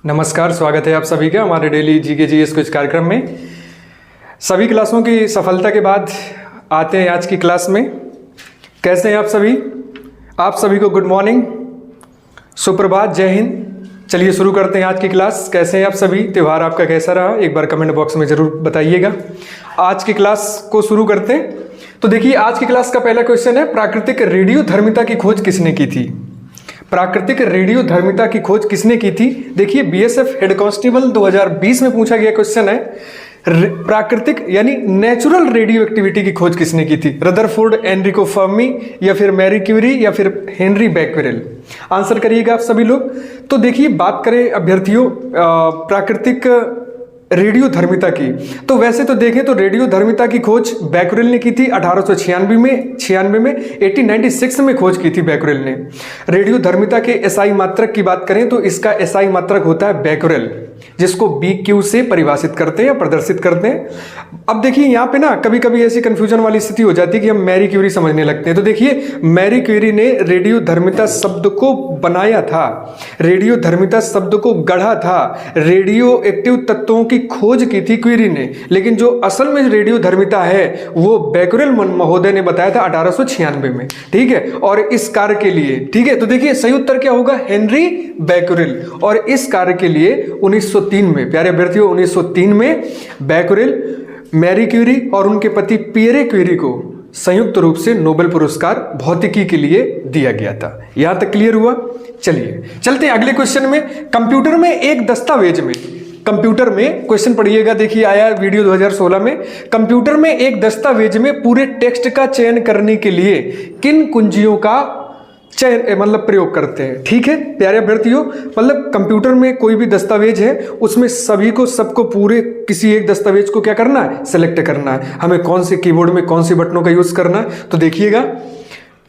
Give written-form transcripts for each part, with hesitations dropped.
नमस्कार, स्वागत है आप सभी का हमारे डेली जीके जीएस क्विज कार्यक्रम में। सभी क्लासों की सफलता के बाद आते हैं आज की क्लास में। कैसे हैं आप सभी? आप सभी को गुड मॉर्निंग, सुप्रभात, जय हिंद। चलिए शुरू करते हैं आज की क्लास। कैसे हैं आप सभी? त्यौहार आपका कैसा रहा? एक बार कमेंट बॉक्स में जरूर बताइएगा। आज की क्लास को शुरू करते हैं। तो देखिए, आज की क्लास का पहला क्वेश्चन है, प्राकृतिक रेडियोधर्मिता की खोज किसने की थी? प्राकृतिक रेडियोधर्मिता की खोज किसने की थी? देखिए, बीएसएफ हेड कांस्टेबल 2020 में पूछा गया क्वेश्चन है। प्राकृतिक यानी नेचुरल रेडियो एक्टिविटी की खोज किसने की थी? रदरफोर्ड, एनरिको फर्मी, या फिर मैरी क्यूरी, या फिर हेनरी बैक्वेरेल? आंसर करिएगा आप सभी लोग। तो देखिए, बात करें अभ्यर्थियों प्राकृतिक रेडियोधर्मिता की, तो वैसे तो देखें तो रेडियोधर्मिता की खोज बैक्वेरेल ने की थी 1896 में 1896 में खोज की थी बैक्वेरेल ने। रेडियोधर्मिता के एसआई मात्रक की बात करें तो इसका एसआई मात्रक होता है बैक्वेरेल, जिसको BQ से परिभाषित करते हैं या प्रदर्शित करते हैं। अब देखिए, यहाँ पे ना कभी कभी ऐसी कंफ्यूजन वाली स्थिति हो जाती है कि हम मैरी क्यूरी समझने लगते हैं। तो देखिए, मैरी क्यूरी ने रेडियोधर्मिता शब्द को बनाया था, रेडियोधर्मिता शब्द को गढ़ा था, रेडियो एक्टिव तत्वों की खोज की थी क्यूरी ने। लेकिन जो असल में रेडियोधर्मिता है वो बैक्वेरेल महोदय ने बताया था 1896 में। ठीक है, और इस कार्य के लिए, ठीक है, तो देखिए सही उत्तर क्या होगा? Henry Becquerel. और इस कार्य के लिए 1903 में, प्यारे अभ्यर्थियों, 1903 में बैक्वेरेल, मैरी क्यूरी और उनके पति पियरे क्यूरी को संयुक्त रूप से नोबेल पुरस्कार भौतिकी के लिए दिया गया था। यहां तक क्लियर हुआ? चलिए चलते हैं अगले क्वेश्चन में। कंप्यूटर में एक दस्तावेज में, कंप्यूटर में क्वेश्चन पढ़िएगा, देखिए आया वीडियो 2016 में। कंप्यूटर में एक दस्तावेज में पूरे टेक्स्ट का चयन करने के लिए किन कुंजियों का चयन मतलब प्रयोग करते हैं? ठीक है प्यारे अभ्यर्थियों, मतलब कंप्यूटर में कोई भी दस्तावेज है, उसमें सभी को, सबको, पूरे किसी एक दस्तावेज को क्या करना है? सेलेक्ट करना है। हमें कौन से कीबोर्ड में कौन से बटनों का यूज करना है? तो देखिएगा,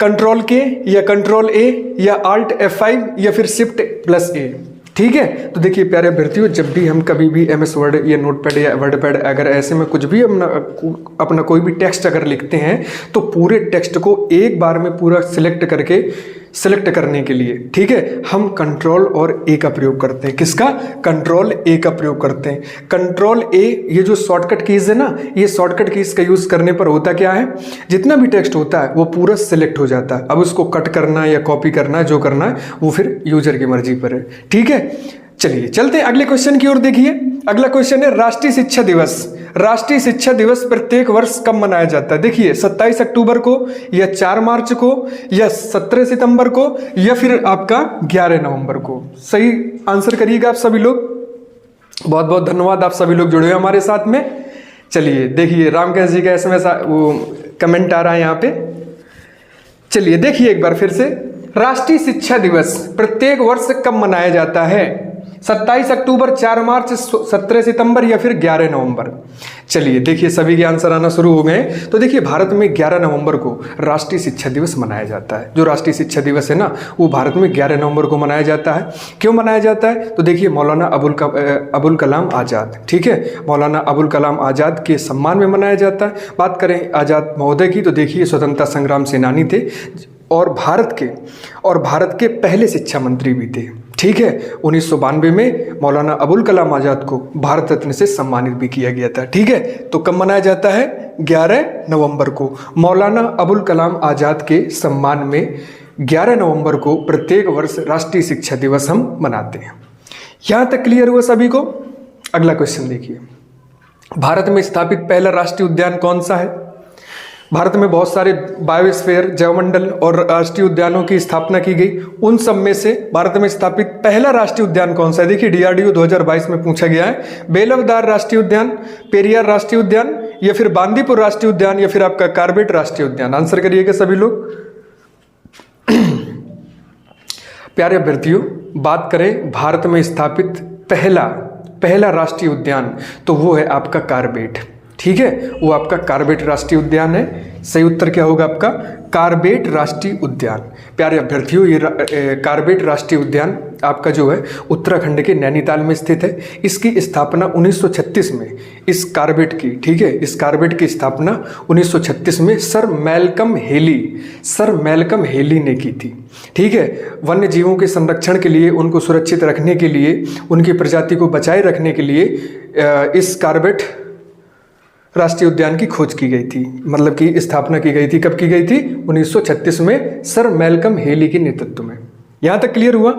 कंट्रोल के या कंट्रोल A या Alt F5 या फिर Shift+A। ठीक है, तो देखिए प्यारे अभ्यर्थियों, जब भी हम कभी भी MS वर्ड या नोटपैड या वर्डपैड अगर ऐसे में कुछ भी अपना कोई भी टेक्स्ट अगर लिखते हैं तो पूरे टेक्स्ट को एक बार में पूरा सिलेक्ट करने के लिए, ठीक है, हम कंट्रोल और A का प्रयोग करते हैं। किसका? कंट्रोल A का प्रयोग करते हैं। कंट्रोल A, ये जो शॉर्टकट कीज है ना, ये शॉर्टकट कीज का यूज करने पर होता क्या है, जितना भी टेक्स्ट होता है वो पूरा सिलेक्ट हो जाता है। अब उसको कट करना है या कॉपी करना है, जो करना है वो फिर यूजर की मर्जी पर है। ठीक है, चलिए चलते हैं अगले क्वेश्चन की ओर। देखिए, अगला क्वेश्चन है, राष्ट्रीय शिक्षा दिवस। राष्ट्रीय शिक्षा दिवस प्रत्येक वर्ष कब मनाया जाता है? देखिए, 27 अक्टूबर को, या 4 मार्च को, या 17 सितंबर को, या फिर आपका 11 नवंबर को? सही आंसर करिएगा आप सभी लोग। बहुत बहुत धन्यवाद, आप सभी लोग जुड़े हुए हमारे साथ में। चलिए देखिए, रामकेश जी का SMS वो कमेंट आ रहा है यहाँ पे। चलिए देखिए एक बार फिर से, राष्ट्रीय शिक्षा दिवस प्रत्येक वर्ष कब मनाया जाता है? 27 अक्टूबर, 4 मार्च, 17 सितंबर, या फिर 11 नवंबर? चलिए देखिए, सभी के आंसर आना शुरू हो गए। तो देखिए, भारत में 11 नवंबर को राष्ट्रीय शिक्षा दिवस मनाया जाता है। जो राष्ट्रीय शिक्षा दिवस है ना, वो भारत में 11 नवंबर को मनाया जाता है। क्यों मनाया जाता है? तो देखिए, मौलाना अबुल कलाम आज़ाद, ठीक है, मौलाना अबुल कलाम आज़ाद के सम्मान में मनाया जाता है। बात करें आज़ाद महोदय की, तो देखिए स्वतंत्रता संग्राम सेनानी थे और भारत के पहले शिक्षा मंत्री भी थे। ठीक है, 1992 में मौलाना अबुल कलाम आज़ाद को भारत रत्न से सम्मानित भी किया गया था। ठीक है, तो कब मनाया जाता है? 11 नवंबर को। मौलाना अबुल कलाम आज़ाद के सम्मान में 11 नवंबर को प्रत्येक वर्ष राष्ट्रीय शिक्षा दिवस हम मनाते हैं। यहाँ तक क्लियर हुआ सभी को? अगला क्वेश्चन देखिए, भारत में स्थापित पहला राष्ट्रीय उद्यान कौन सा है? भारत में बहुत सारे बायोस्फीयर, जैवमंडल और राष्ट्रीय उद्यानों की स्थापना की गई। उन सब में से भारत में स्थापित पहला राष्ट्रीय उद्यान कौन सा है? देखिए, DRDO 2022 में पूछा गया है। बेलवदार राष्ट्रीय उद्यान, पेरियार राष्ट्रीय उद्यान, या फिर बांदीपुर राष्ट्रीय उद्यान, या फिर आपका कार्बेट राष्ट्रीय उद्यान? आंसर करिएगा सभी लोग। प्यारे अभ्यर्थियों, बात करें भारत में स्थापित पहला राष्ट्रीय उद्यान, तो वो है आपका कार्बेट। ठीक है, वो आपका कार्बेट राष्ट्रीय उद्यान है। सही उत्तर क्या होगा आपका? कार्बेट राष्ट्रीय उद्यान। प्यारे अभ्यर्थियों, ये कार्बेट राष्ट्रीय उद्यान आपका जो है उत्तराखंड के नैनीताल में स्थित है। इसकी स्थापना 1936 में इस कार्बेट की, ठीक है, इस कार्बेट की स्थापना 1936 में सर मैल्कम हेली ने की थी। ठीक है, वन्य जीवों के संरक्षण के लिए, उनको सुरक्षित रखने के लिए, उनकी प्रजाति को बचाए रखने के लिए इस कार्बेट राष्ट्रीय उद्यान की खोज की गई थी, मतलब कि स्थापना की गई थी। कब की गई थी? 1936 में सर मैल्कम हेली के नेतृत्व में। यहां तक क्लियर हुआ?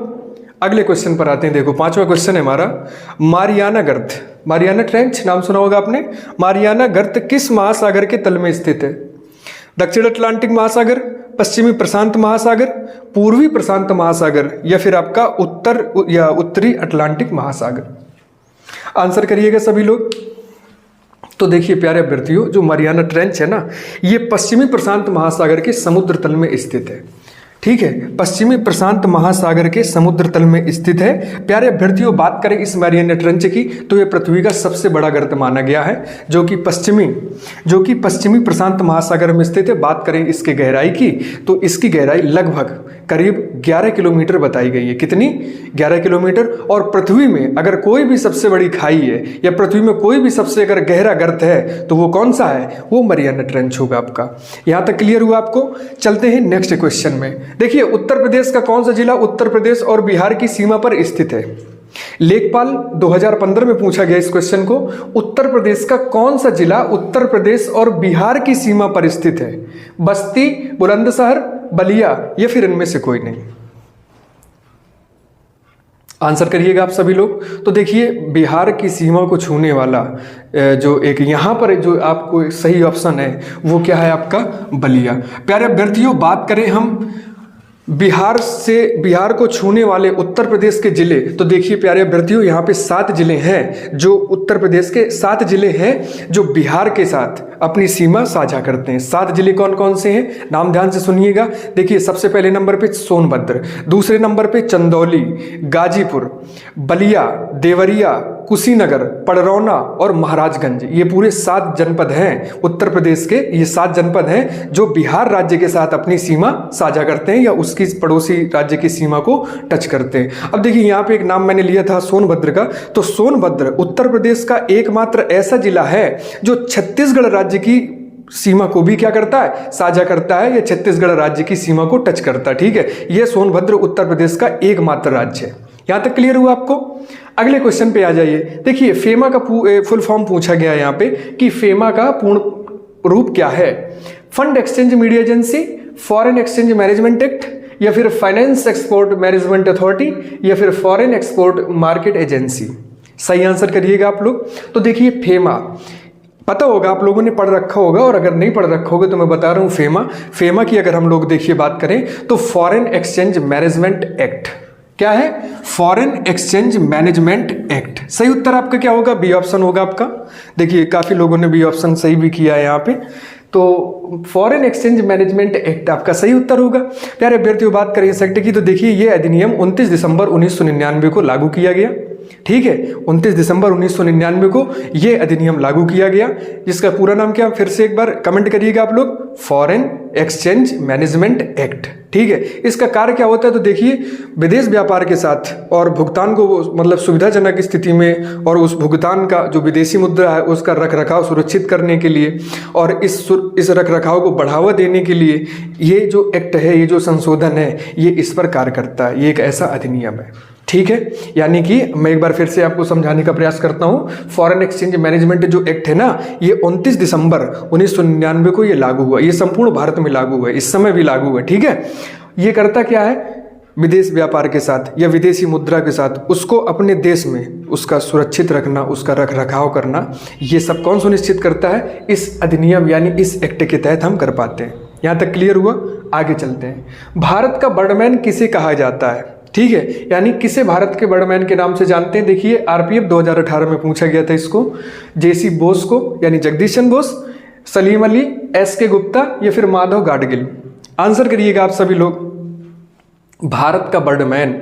अगले क्वेश्चन पर आते हैं। देखो, 5वां क्वेश्चन है हमारा, मारियाना गर्त, मारियाना ट्रेंच नाम सुना होगा आपने। मारियाना गर्त किस महासागर के तल में स्थित है? दक्षिण अटलांटिक महासागर, पश्चिमी प्रशांत महासागर, पूर्वी प्रशांत महासागर, या फिर आपका उत्तरी अटलांटिक महासागर? आंसर करिएगा सभी लोग। तो देखिए प्यारे अभ्यर्थियों, जो मारियाना ट्रेंच है ना, ये पश्चिमी प्रशांत महासागर के समुद्र तल में स्थित है। ठीक है, पश्चिमी प्रशांत महासागर के समुद्र तल में स्थित है। प्यारे अभ्यर्थियों, बात करें इस मारियाना ट्रेंच की, तो ये पृथ्वी का सबसे बड़ा गर्त माना गया है, जो कि पश्चिमी प्रशांत महासागर में स्थित है। बात करें इसके गहराई की, तो इसकी गहराई लगभग करीब 11 किलोमीटर बताई गई है। कितनी? 11 किलोमीटर। और पृथ्वी में अगर कोई भी सबसे बड़ी खाई है, या पृथ्वी में कोई भी सबसे अगर गहरा गर्त है, तो वो कौन सा है? वो मारियाना ट्रेंच होगा आपका। यहां तक क्लियर हुआ आपको? चलते हैं नेक्स्ट क्वेश्चन में। देखिए, उत्तर प्रदेश का कौन सा जिला उत्तर प्रदेश और बिहार की सीमा पर स्थित है? लेखपाल 2015 में पूछा गया इस क्वेश्चन को। उत्तर प्रदेश का कौन सा जिला उत्तर प्रदेश और बिहार की सीमा पर स्थित है? बस्ती, बुलंदशहर, बलिया, या फिर इनमें से कोई नहीं? आंसर करिएगा आप सभी लोग। तो देखिए, बिहार की सीमा को छूने वाला जो एक यहाँ पर जो आपको सही ऑप्शन है, वो क्या है आपका? बलिया। प्यारे अभ्यर्थियों, बात करें हम बिहार को छूने वाले उत्तर प्रदेश के जिले, तो देखिए प्यारे अभ्यर्थियों, यहाँ पे 7 जिले हैं, जो उत्तर प्रदेश के 7 जिले हैं जो बिहार के साथ अपनी सीमा साझा करते हैं। 7 जिले कौन कौन से हैं? नाम ध्यान से सुनिएगा। देखिए, सबसे पहले नंबर पे सोनभद्र, दूसरे नंबर पे चंदौली, गाजीपुर, बलिया, देवरिया, कुशीनगर, पडरौना और महाराजगंज। ये पूरे 7 जनपद हैं उत्तर प्रदेश के। ये 7 जनपद हैं जो बिहार राज्य के साथ अपनी सीमा साझा करते हैं, या उसकी पड़ोसी राज्य की सीमा को टच करते हैं। अब देखिए, यहाँ पे एक नाम मैंने लिया था सोनभद्र का, तो सोनभद्र उत्तर प्रदेश का एकमात्र ऐसा जिला है जो छत्तीसगढ़ राज्य की सीमा को भी क्या करता है? साझा करता है, या छत्तीसगढ़ राज्य की सीमा को टच करता है। ठीक है, यह सोनभद्र उत्तर प्रदेश का एकमात्र राज्य है। यहां तक क्लियर हुआ आपको? अगले क्वेश्चन पे आ जाइए। देखिए, फेमा का फुल फॉर्म पूछा गया है यहाँ पे कि फेमा का पूर्ण रूप क्या है? Fund exchange media agency, foreign exchange management act, या फिर फाइनेंस एक्सपोर्ट मैनेजमेंट अथॉरिटी, या फिर फॉरेन एक्सपोर्ट मार्केट एजेंसी? सही आंसर करिएगा आप लोग। तो देखिए, फेमा पता होगा, आप लोगों ने पढ़ रखा होगा, और अगर नहीं पढ़ रखा होगा तो मैं बता रहा हूं। फेमा की अगर हम लोग देखिए बात करें, तो फॉरेन एक्सचेंज मैनेजमेंट एक्ट। क्या है? Foreign exchange management act. सही उत्तर आपका क्या होगा? बी ऑप्शन होगा आपका। देखिए, काफी लोगों ने बी ऑप्शन सही भी किया है यहाँ पे, तो फॉरेन एक्सचेंज मैनेजमेंट एक्ट आपका सही उत्तर होगा। प्यारे अभ्यर्थियों, बात करें इस एक्ट की, तो देखिए, ये अधिनियम 29 दिसंबर 1999 को लागू किया गया। ठीक है, 29 दिसंबर 1999 को यह अधिनियम लागू किया गया, जिसका पूरा नाम क्या? फिर से एक बार कमेंट करिएगा आप लोग। Foreign exchange management act. ठीक है, इसका कार्य क्या होता है? तो देखिए, विदेश व्यापार के साथ और भुगतान को मतलब सुविधाजनक स्थिति में, और उस भुगतान का जो विदेशी मुद्रा है उसका रखरखाव सुरक्षित करने के लिए, और इस रखरखाव को बढ़ावा देने के लिए ये जो एक्ट है, ये जो संशोधन है, ये इस पर कार्य करता है। ये एक ऐसा अधिनियम है। ठीक है, यानी कि मैं एक बार फिर से आपको समझाने का प्रयास करता हूं। फॉरेन एक्सचेंज मैनेजमेंट जो एक्ट है ना, ये 29 दिसंबर 1999 को ये लागू हुआ। ये संपूर्ण भारत में लागू हुआ है, इस समय भी लागू है। ठीक है, ये करता क्या है? विदेश व्यापार के साथ या विदेशी मुद्रा के साथ उसको अपने देश में उसका सुरक्षित रखना, उसका रख रखाव करना, ये सब कौन सुनिश्चित करता है? इस अधिनियम यानी इस एक्ट के तहत हम कर पाते हैं। यहां तक क्लियर हुआ? आगे चलते हैं। भारत का बर्डमैन किसे कहा जाता है? ठीक है, यानी किसे भारत के बर्डमैन के नाम से जानते हैं? देखिए, आरपीएफ 2018 में पूछा गया था इसको। जेसी बोस को, यानी जगदीशन बोस, सलीम अली, एसके गुप्ता, या फिर माधव गाडगिल? आंसर करिएगा आप सभी लोग। भारत का बर्डमैन,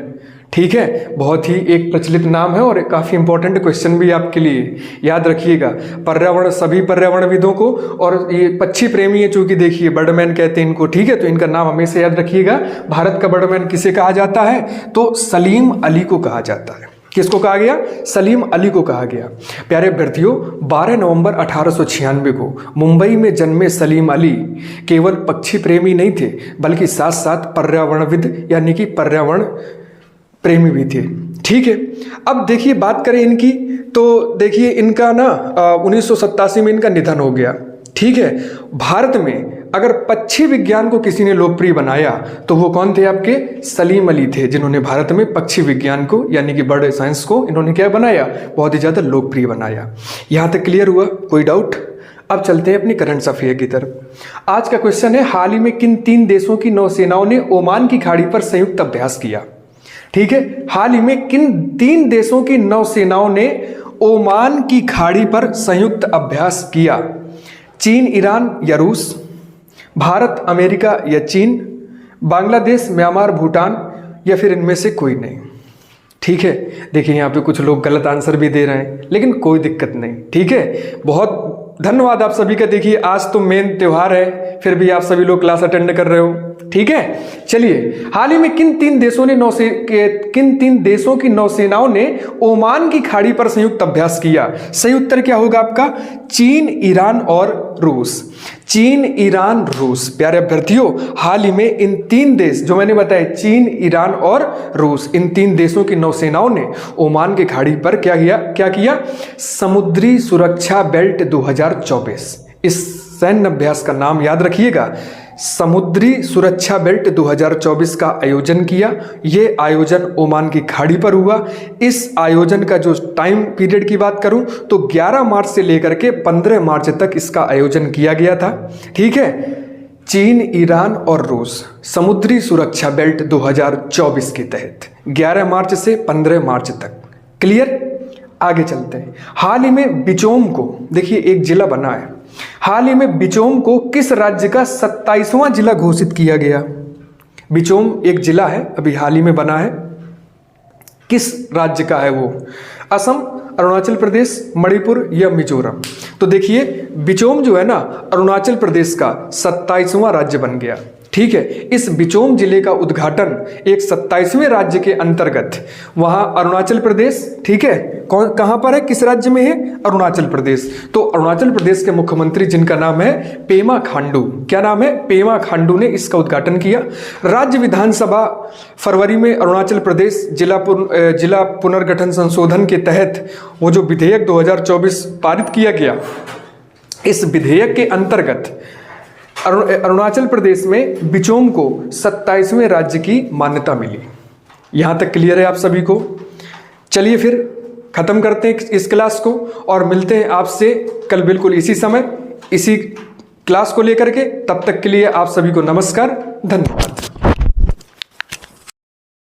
ठीक है, बहुत ही एक प्रचलित नाम है और काफ़ी इंपॉर्टेंट क्वेश्चन भी आपके लिए, याद रखिएगा। पर्यावरण, सभी पर्यावरणविदों को, और ये पक्षी प्रेमी है चूंकि, देखिए बर्डमैन कहते हैं इनको, ठीक है, तो इनका नाम हमेशा याद रखिएगा। भारत का बर्डमैन किसे कहा जाता है? तो सलीम अली को कहा जाता है। किसको कहा गया? सलीम अली को कहा गया। प्यारे अभ्यर्थियों, 12 नवंबर 1896 को मुंबई में जन्मे सलीम अली केवल पक्षी प्रेमी नहीं थे, बल्कि साथ साथ पर्यावरणविद यानी कि पर्यावरण प्रेमी भी थे। ठीक है, अब देखिए बात करें इनकी, तो देखिए इनका ना 1987 में इनका निधन हो गया। ठीक है, भारत में अगर पक्षी विज्ञान को किसी ने लोकप्रिय बनाया तो वो कौन थे? आपके सलीम अली थे, जिन्होंने भारत में पक्षी विज्ञान को यानी कि बर्ड साइंस को इन्होंने क्या बनाया? बहुत ही ज़्यादा लोकप्रिय बनाया। यहाँ तक क्लियर हुआ? कोई डाउट? अब चलते हैं अपनी करंट अफेयर की तरफ। आज का क्वेश्चन है, हाल ही में किन 3 देशों की नौसेनाओं ने ओमान की खाड़ी पर संयुक्त अभ्यास किया? ठीक है, हाल ही में किन 3 देशों की नौसेनाओं ने ओमान की खाड़ी पर संयुक्त अभ्यास किया? चीन, ईरान या रूस, भारत, अमेरिका या चीन, बांग्लादेश, म्यांमार, भूटान, या फिर इनमें से कोई नहीं। ठीक है, देखिए यहाँ पे कुछ लोग गलत आंसर भी दे रहे हैं, लेकिन कोई दिक्कत नहीं। ठीक है, बहुत धन्यवाद आप सभी का। देखिए आज तो मेन त्योहार है, फिर भी आप सभी लोग क्लास अटेंड कर रहे हो। ठीक है, चलिए, हाल ही में किन 3 देशों की नौसेनाओं ने ओमान की खाड़ी पर संयुक्त अभ्यास किया? सही उत्तर क्या होगा आपका? चीन, ईरान और रूस। चीन, ईरान, रूस। प्यारे अभ्यर्थियों, हाल ही में इन 3 देश जो मैंने बताया, चीन, ईरान और रूस, इन 3 देशों की नौसेनाओं ने ओमान की खाड़ी पर क्या किया? समुद्री सुरक्षा बेल्ट 2024। इस सैन्य अभ्यास का नाम याद रखिएगा, समुद्री सुरक्षा बेल्ट 2024 का आयोजन किया। ये आयोजन ओमान की खाड़ी पर हुआ। इस आयोजन का जो टाइम पीरियड की बात करूं तो 11 मार्च से लेकर के 15 मार्च तक इसका आयोजन किया गया था। ठीक है, चीन, ईरान और रूस समुद्री सुरक्षा बेल्ट 2024 के तहत 11 मार्च से 15 मार्च तक। क्लियर? आगे चलते हैं। हाल ही में बिचोम को, देखिए एक जिला बना है, हाल ही में बिचोम को किस राज्य का 27वां जिला घोषित किया गया? बिचोम एक जिला है, अभी हाल ही में बना है, किस राज्य का है वो? असम, अरुणाचल प्रदेश, मणिपुर या मिजोरम? तो देखिए बिचोम जो है ना, अरुणाचल प्रदेश का 27वां राज्य बन गया। ठीक है, इस बिचोम जिले का उद्घाटन एक 27वें राज्य के अंतर्गत, वहां अरुणाचल प्रदेश, ठीक है, कहां पर है, किस राज्य में है? अरुणाचल प्रदेश। तो अरुणाचल प्रदेश के मुख्यमंत्री जिनका नाम है पेमा खांडू, क्या नाम है? पेमा खांडू ने इसका उद्घाटन किया। राज्य विधानसभा फरवरी में अरुणाचल प्रदेश जिला पुनर्गठन संशोधन के तहत वो जो विधेयक 2024 पारित किया गया, इस विधेयक के अंतर्गत अरुणाचल प्रदेश में बिचोम को 27वें राज्य की मान्यता मिली। यहां तक क्लियर है आप सभी को? चलिए फिर खत्म करते हैं इस क्लास को और मिलते हैं आपसे कल बिल्कुल इसी समय इसी क्लास को लेकर के। तब तक के लिए आप सभी को नमस्कार, धन्यवाद।